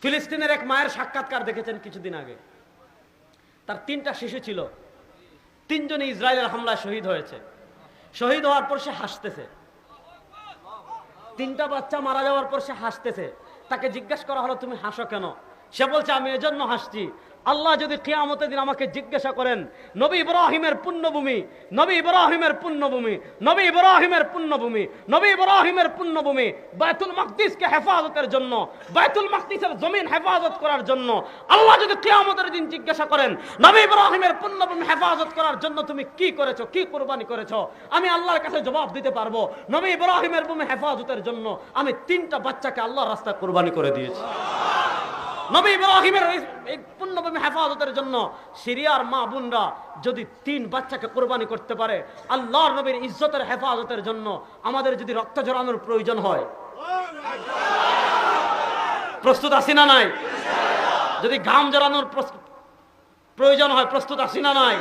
ফিলিস্তিনের এক মায়ের সাক্ষাৎকার দেখেছেন কিছুদিন আগে। তার 3টা শিশু ছিল, 3জনই ইসরায়েলের হামলায় শহীদ হয়েছে। শহীদ হওয়ার পর সে হাসতেছে। 3টা বাচ্চা মারা যাওয়ার পর সে হাসতেছে। তাকে জিজ্ঞাসা করা হলো, তুমি হাসো কেন? সে বলছে, আমি এজন্য হাসছি, আল্লাহ যদি কিয়ামতের দিন আমাকে জিজ্ঞাসা করেন, নবী ইব্রাহিমের পুণ্যভূমি, নবী ইব্রাহিমের পুণ্যভূমি, নবী ইব্রাহিমের পুণ্যভূমি, নবী ইব্রাহিমের পুণ্যভূমি বাইতুল মাকদিসকে হেফাজতের জন্য, বাইতুল মাকদিসের জমিন হেফাজত করার জন্য আল্লাহ যদি কিয়ামতের দিন জিজ্ঞাসা করেন, নবী ইব্রাহিমের পুণ্যভূমি হেফাজত করার জন্য তুমি কি করেছো, কি কুরবানি করেছো, আমি আল্লাহর কাছে জবাব দিতে পারবো, নবী ইব্রাহিমের ভূমি হেফাজতের জন্য আমি 3টা বাচ্চাকে আল্লাহর রাস্তায় কুরবানি করে দিয়েছি। নবী ইব্রাহিমের এই পুণ্যভূমি হেফাজতের জন্য সিরিয়ার মা বোনরা যদি 3 বাচ্চাকে কুরবানি করতে পারে আল্লাহর নবীর ইজ্জতের হেফাজতের জন্য, আমাদের যদি রক্ত ঝরানোর প্রয়োজন হয় প্রস্তুত আছি না নাই? যদি ঘাম ঝরানোর প্রয়োজন হয় প্রস্তুত আছি না নাই?